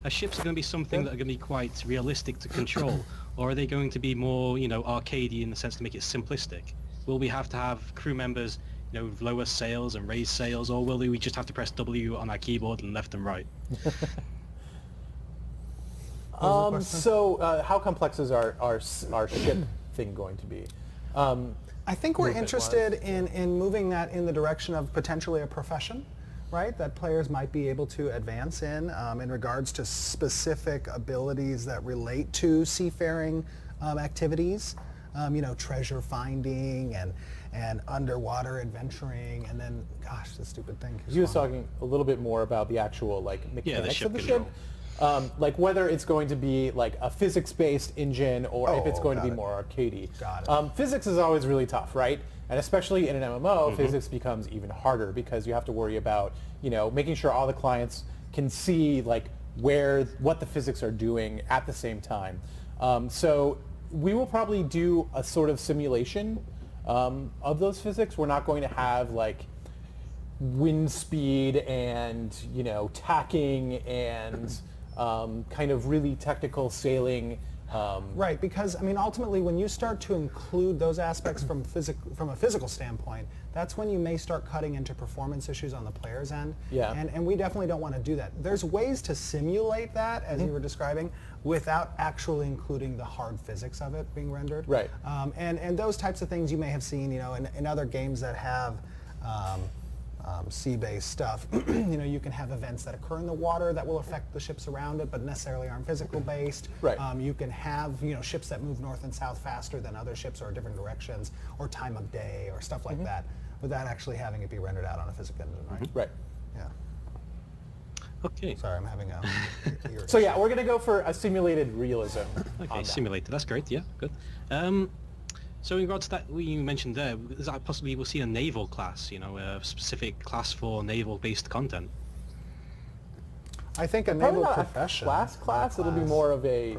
are ships going to be something that are going to be quite realistic to control, or are they going to be more, arcadey in the sense to make it simplistic? Will we have to have crew members, lower sails and raise sails, or will we just have to press W on our keyboard and left and right? So how complex is our ship thing going to be? I think we're interested in moving that in the direction of potentially a profession, right? That players might be able to advance in regards to specific abilities that relate to seafaring activities. Treasure finding and underwater adventuring, and then, gosh, the stupid thing. He was talking a little bit more about the actual mechanics of the ship. control. Whether it's going to be like a physics-based engine or if it's going to be more arcadey. Got it. Physics is always really tough, right? And especially in an MMO, physics becomes even harder because you have to worry about, making sure all the clients can see what the physics are doing at the same time. So we will probably do a sort of simulation of those physics. We're not going to have wind speed and tacking and kind of really technical sailing. Right, because ultimately, when you start to include those aspects from a physical standpoint, that's when you may start cutting into performance issues on the player's end. Yeah. And we definitely don't want to do that. There's ways to simulate that, as you were describing, without actually including the hard physics of it being rendered. Right. And those types of things you may have seen, in other games that have sea-based stuff. You can have events that occur in the water that will affect the ships around it, but necessarily aren't physical based. Right. You can have ships that move north and south faster than other ships or different directions, or time of day, or stuff like that, without actually having it be rendered out on a physics engine. Right. Right. Yeah. Okay. Sorry, I'm having a. So yeah, we're going to go for a simulated realism. Okay, simulated. That's great. Yeah, good. So in regards to that, what you mentioned there, is that possibly we'll see a naval class, a specific class for naval-based content? I think a Probably naval not profession. a class. It'll be more of a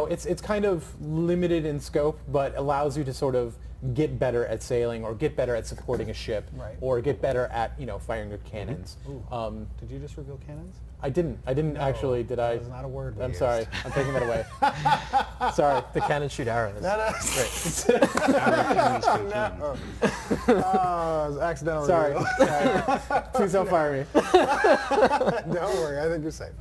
it's kind of limited in scope, but allows you to sort of get better at sailing or get better at supporting a ship, Right. or get better at firing your cannons. Did you just reveal cannons? I didn't actually. Did I? That was not a word we I'm used. sorry. I'm taking that away. Sorry. The cannons shoot arrows. Great. Oh, it was accidental. Sorry. reveal. Please don't fire me. Don't worry, I think you're safe.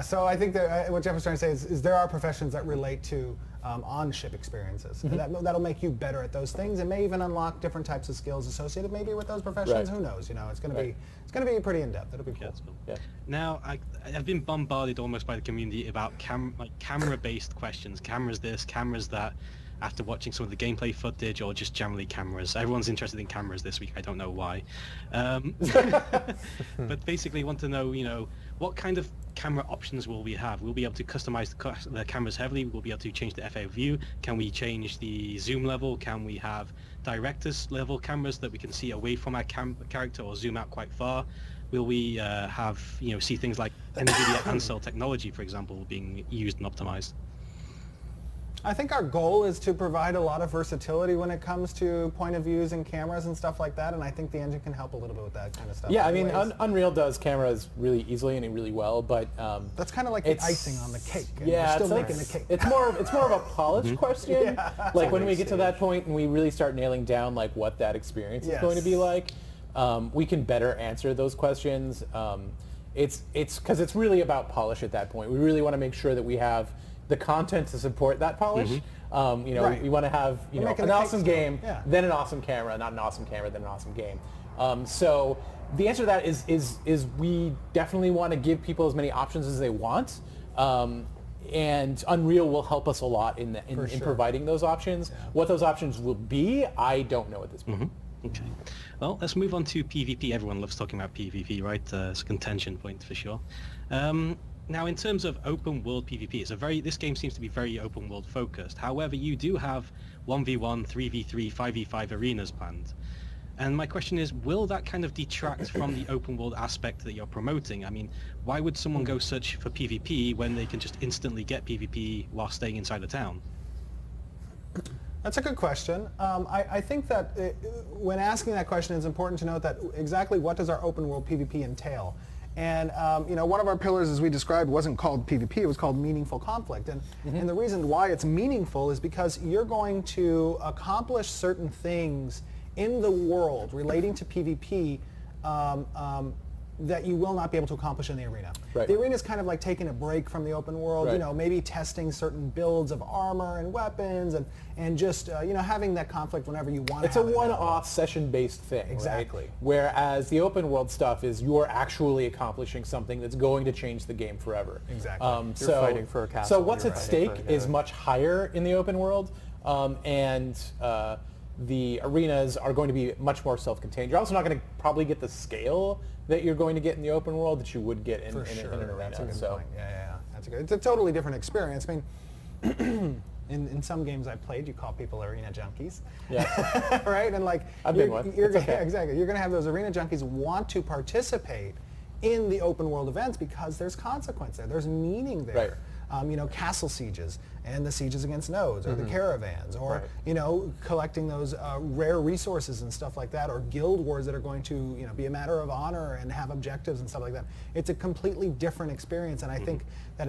So I think that what Jeff was trying to say is there are professions that relate to on-ship experiences. That'll make you better at those things, and may even unlock different types of skills associated maybe with those professions. Right. Who knows? It's going to be pretty in depth. It'll be cool. Yeah, that's cool. Yeah. Now, I've been bombarded almost by the community about camera-based questions. Cameras this, cameras that, after watching some of the gameplay footage, or just generally cameras. Everyone's interested in cameras this week. I don't know why. But basically want to know, what kind of camera options will we have? We'll be able to customize the cameras heavily. We'll be able to change the FA view. Can we change the zoom level? Can we have director's level cameras that we can see away from our character or zoom out quite far? Will we have, see things like NVIDIA Ansel technology, for example, being used and optimized? I think our goal is to provide a lot of versatility when it comes to point of views and cameras and stuff like that, and I think the engine can help a little bit with that kind of stuff. Yeah, I Anyways, mean, Unreal does cameras really easily and really well, but that's kind of like the icing on the cake. And yeah, we're still it's making the cake. It's more of a polish question. Yeah. Like when we get to that point and we really start nailing down what that experience is going to be like, we can better answer those questions. It's because it's really about polish at that point. We really want to make sure that we have the content to support that polish. Right. We want to have making an the cake awesome still. game, Yeah. then an awesome camera, not an awesome camera, then an awesome game. So the answer to that is we definitely want to give people as many options as they want. And Unreal will help us a lot in providing those options. Yeah. What those options will be, I don't know at this point. Okay. Well, let's move on to PvP. Everyone loves talking about PvP, right? It's a contention point for sure. Now, in terms of open world PvP, this game seems to be very open world focused. However, you do have 1v1, 3v3, 5v5 arenas planned. And my question is, will that kind of detract from the open world aspect that you're promoting? I mean, why would someone go search for PvP when they can just instantly get PvP while staying inside a town? That's a good question. I think that when asking that question, it's important to note that exactly what does our open world PvP entail. And one of our pillars, as we described, wasn't called PvP, it was called meaningful conflict. And the reason why it's meaningful is because you're going to accomplish certain things in the world relating to PvP that you will not be able to accomplish in the arena. Right. The arena is kind of like taking a break from the open world, Right. Maybe testing certain builds of armor and weapons and just, having that conflict whenever you want to. It's a one-off session-based thing, Exactly. Right? Whereas the open world stuff is you're actually accomplishing something that's going to change the game forever. Exactly. So fighting for a castle, So what's you're at fighting stake for a is guy. much higher in the open world, and the arenas are going to be much more self-contained. You're also not going to probably get the scale that you're going to get in the open world that you would get in an arena. That's a good So point. Yeah. That's a good. It's a totally different experience. I mean, in some games I played, you call people arena junkies. yeah, Right? And like I've been one. You're It's okay. exactly. You're going to have those arena junkies want to participate in the open world events because there's consequence there. There's meaning there. Right. Castle sieges and the sieges against nodes or the caravans or, Right. collecting those rare resources and stuff like that or guild wars that are going to, be a matter of honor and have objectives and stuff like that. It's a completely different experience, and I think that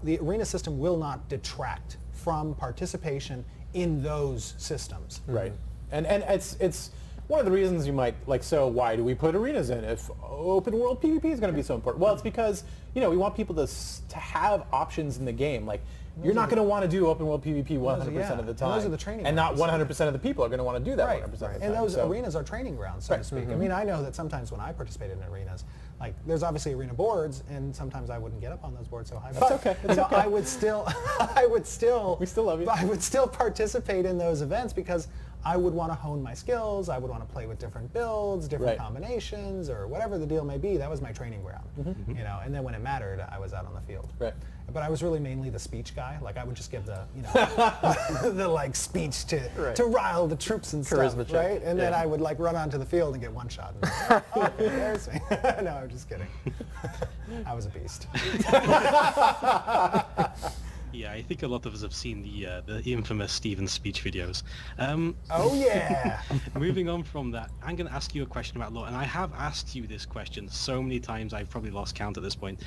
the arena system will not detract from participation in those systems. right. And it's one of the reasons you might so why do we put arenas in if open world PvP is going to be so important? Well, it's because we want people to have options in the game. Like you're not going to want to do open world PvP 100% of the time. Those are the training and not grounds. 100% of the people are going to want to do that 100% of the time. And those So- arenas are training grounds, so to speak. I mean, I know that sometimes when I participated in arenas, like there's obviously arena boards, and sometimes I wouldn't get up on those boards so high. That's okay. It's okay. I would still, We still love you. I would still participate in those events because I would want to hone my skills. I would want to play with different builds, different Right. combinations, or whatever the deal may be. That was my training ground, And then when it mattered, I was out on the field. Right. But I was really mainly the speech guy. Like I would just give the, the speech to rile the troops and stuff, Charisma check. right? And then Yeah. I would run onto the field and get one shot. And oh, there's me. No, I'm just kidding. I was a beast. Yeah, I think a lot of us have seen the infamous Stephen speech videos. Oh yeah. Moving on from that, I'm going to ask you a question about lore, and I have asked you this question so many times I've probably lost count at this point.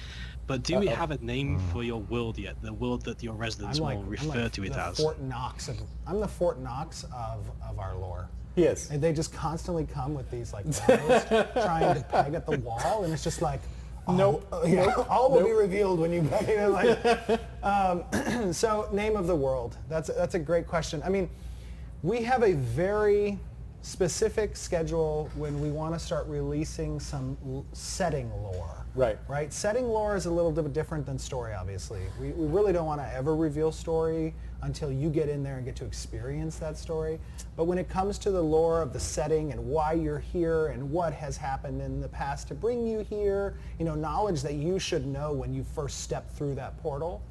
But do we have a name for your world yet? The world that your residents will refer to it the as? Fort Knox I'm the Fort Knox of our lore. Yes. And they just constantly come with these arrows trying to peg at the wall, and it's just like, Nope. All will be revealed when you So, name of the world. That's a great question. I mean, we have a very specific schedule when we want to start releasing some setting lore. Right. Right? Setting lore is a little bit different than story, obviously. We really don't want to ever reveal story until you get in there and get to experience that story. But when it comes to the lore of the setting and why you're here and what has happened in the past to bring you here, knowledge that you should know when you first step through that portal,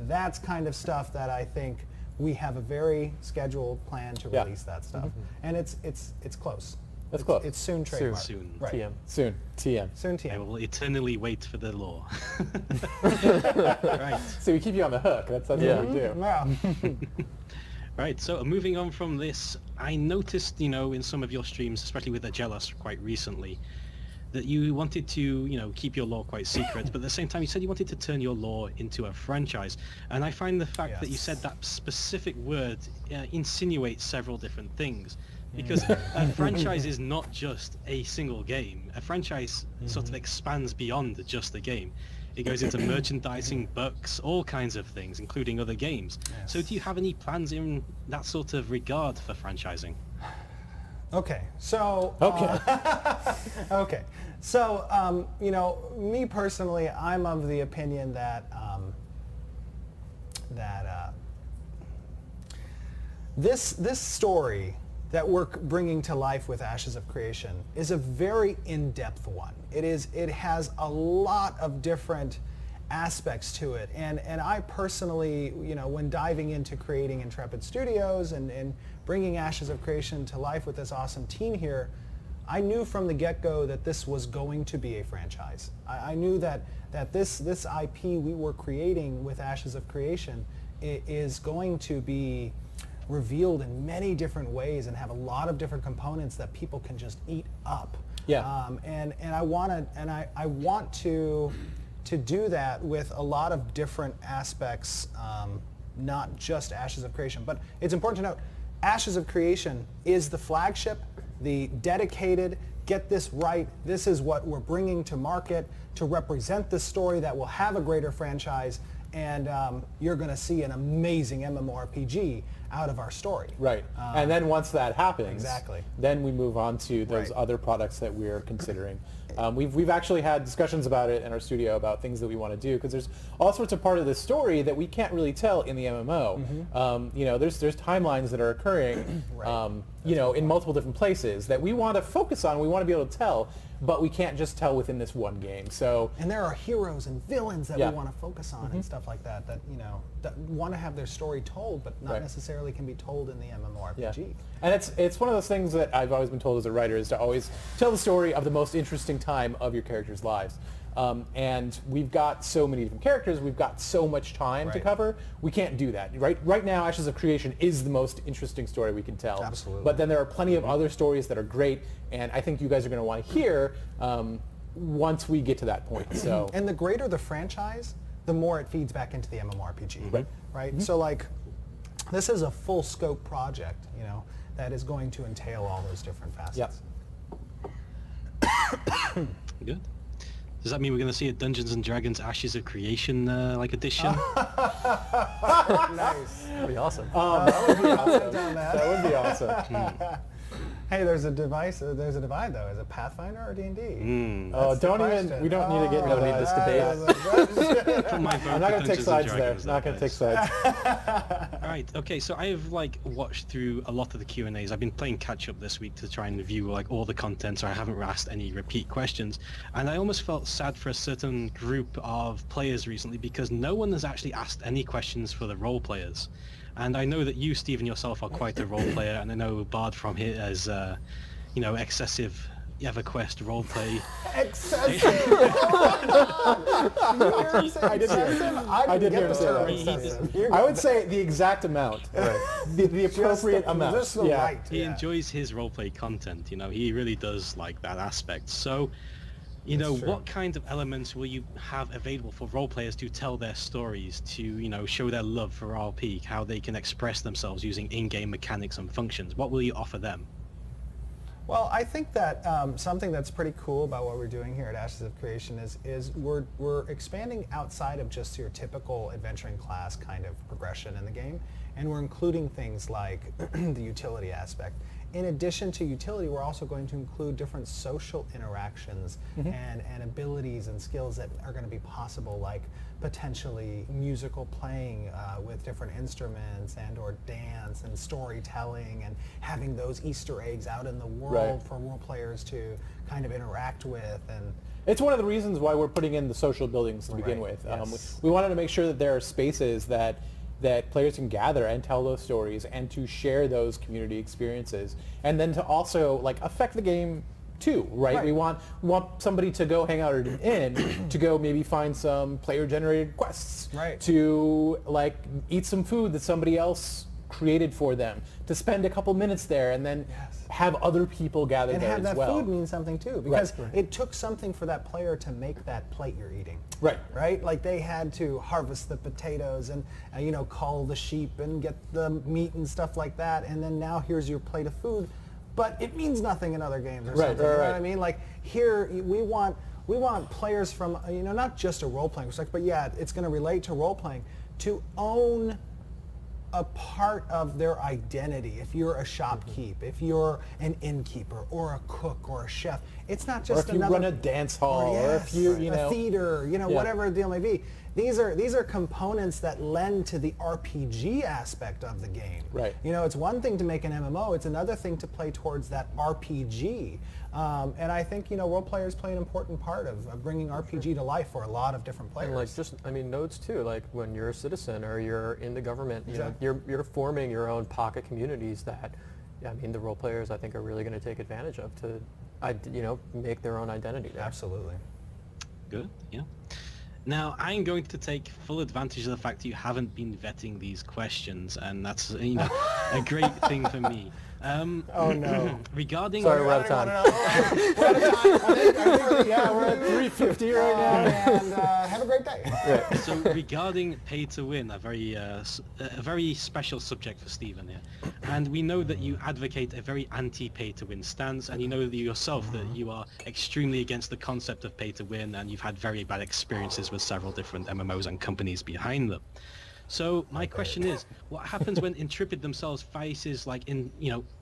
that's kind of stuff that I think we have a very scheduled plan to Yeah. release that stuff. And it's close. That's close. It's soon trademarked. Soon. Right. TM. Soon. TM. Soon I TM. will eternally wait for the lore. Right. So we keep you on the hook. That's what we do. Wow. Right, so moving on from this, I noticed, in some of your streams, especially with Agelus quite recently, that you wanted to, keep your lore quite secret, but at the same time you said you wanted to turn your lore into a franchise. And I find the fact that you said that specific word insinuates several different things. Because a franchise is not just a single game. A franchise sort of expands beyond just the game. It goes into merchandising, books, all kinds of things, including other games. Yes. So do you have any plans in that sort of regard for franchising? Okay, so okay, so me personally, I'm of the opinion that this story that we're bringing to life with Ashes of Creation is a very in-depth one. It has a lot of different aspects to it, and I personally, when diving into creating Intrepid Studios and bringing Ashes of Creation to life with this awesome team here, I knew from the get-go that this was going to be a franchise. I knew that this IP we were creating with Ashes of Creation is going to be revealed in many different ways and have a lot of different components that people can just eat up. Yeah. And I want to do that with a lot of different aspects, not just Ashes of Creation. But it's important to note, Ashes of Creation is the flagship, the dedicated, get this right, this is what we're bringing to market to represent the story that will have a greater franchise, and you're going to see an amazing MMORPG out of our story. Right. And then once that happens, Exactly. then we move on to those Right. other products that we're considering. We've actually had discussions about it in our studio about things that we want to do, because there's all sorts of part of the story that we can't really tell in the MMO. There's timelines that are occurring, in multiple different places that we want to focus on. We want to be able to tell, but we can't just tell within this one game. So And there are heroes and villains that Yeah. we want to focus on and stuff like that, that want to have their story told, but not Right. necessarily can be told in the MMORPG. And it's one of those things that I've always been told as a writer, is to always tell the story of the most interesting time of your characters' lives. And we've got so many different characters, we've got so much time to Right. cover, we can't do that. Right now, Ashes of Creation is the most interesting story we can tell. Absolutely. But then there are plenty of other stories that are great, and I think you guys are going to want to hear once we get to that point. So And the greater the franchise, the more it feeds back into the MMORPG. Right. Right? So like, this is a full scope project, that is going to entail all those different facets. Good. Does that mean we're going to see a Dungeons and Dragons Ashes of Creation edition? Nice. That'd be awesome. That would be awesome. Done that. that would be awesome. Hey, there's a divide though. Is it Pathfinder or D&D? Oh, That's the don't even. question. We don't need to get into don't need that. this Put my vote I'm for not going to take Dungeons and sides there. Dragons Not going to take sides. Right. Okay. So I have watched through a lot of the Q&As. I've been playing catch up this week to try and review all the content, so I haven't asked any repeat questions. And I almost felt sad for a certain group of players recently, because no one has actually asked any questions for the role players. And I know that you, Stephen, yourself are quite a role player, and I know Bard from here as excessive EverQuest roleplay. Excessive. I did hear him. I did hear him say that. Excessive. I would say the exact amount, the appropriate amount. Just the yeah. right. He yeah. enjoys his roleplay content. He really does like that aspect. So, That's true. what kind of elements will you have available for role players to tell their stories, to show their love for RP, how they can express themselves using in-game mechanics and functions? What will you offer them? Well, I think that something that's pretty cool about what we're doing here at Ashes of Creation is we're expanding outside of just your typical adventuring class kind of progression in the game, and we're including things like the utility aspect. In addition to utility, we're also going to include different social interactions and abilities and skills that are going to be possible, like potentially musical playing with different instruments and or dance and storytelling, and having those Easter eggs out in the world Right. for role players to kind of interact with. And It's one of the reasons why we're putting in the social buildings to begin Right, with. yes. We wanted to make sure that there are spaces that players can gather and tell those stories and to share those community experiences, and then to also affect the game too, right? Right. We want somebody to go hang out at an inn, to go maybe find some player-generated quests, Right. to eat some food that somebody else created for them, to spend a couple minutes there, and then Yes. have other people gather and there have as that well. food mean something too, because Right. it took something for that player to make that plate you're eating. Right. Right? Like they had to harvest the potatoes and cull the sheep and get the meat and stuff like that, and then now here's your plate of food, but it means nothing in other games or Right, something. right, You know right. what I mean? Like here we want players from not just a role playing perspective, but yeah, it's going to relate to role playing, to own a part of their identity. If you're a shopkeep, if you're an innkeeper or a cook or a chef, it's not Or just if you another run a dance hall, or if yes, you a theater, whatever the deal may be. These are components that lend to the RPG aspect of the game. Right. It's one thing to make an MMO, it's another thing to play towards that RPG. And I think, role players play an important part of bringing RPG to life for a lot of different players. And nodes too, like when you're a citizen or you're in the government, Exactly. you're forming your own pocket communities that, the role players I think are really going to take advantage of to, make their own identity there. Absolutely. Good. Yeah. Now, I'm going to take full advantage of the fact that you haven't been vetting these questions, and that's, you know, a great thing for me. Oh no. Regarding... Sorry, we're out of time. We're out of time. Yeah, we're at 350 right now. And have a great day. So regarding pay to win, a very special subject for Stephen here, and we know that you advocate a very anti-pay to win stance, and you know that yourself that you are extremely against the concept of pay to win, and you've had very bad experiences with several different MMOs and companies behind them. So my question is, what happens when Intrepid themselves faces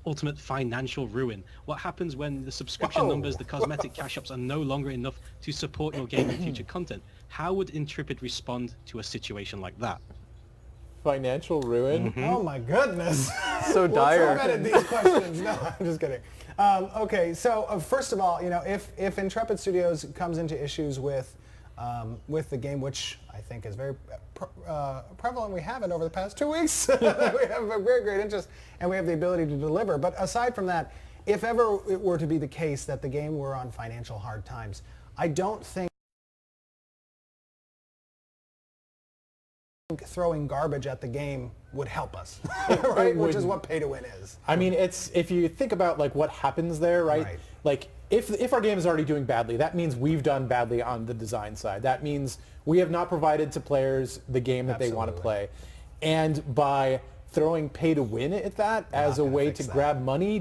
ultimate financial ruin? What happens when the subscription numbers, the cosmetic cash ups are no longer enough to support your game and future content? How would Intrepid respond to a situation like that? Financial ruin? Oh my goodness. So dire. Let's edit these questions. No, I'm just kidding. Okay, so first of all, you know, if Intrepid Studios comes into issues with the game, which I think is very prevalent. We have it over the past 2 weeks. We have a very great interest, and we have the ability to deliver. But aside from that, if ever it were to be the case that the game were on financial hard times, I don't think throwing garbage at the game would help us, right? Which is what pay to win is. I mean, it's, if you think about like what happens there, right? Right. Like if our game is already doing badly, that means we've done badly on the design side. That means we have not provided to players the game that they want to play. And by throwing pay to win at that as a way to grab money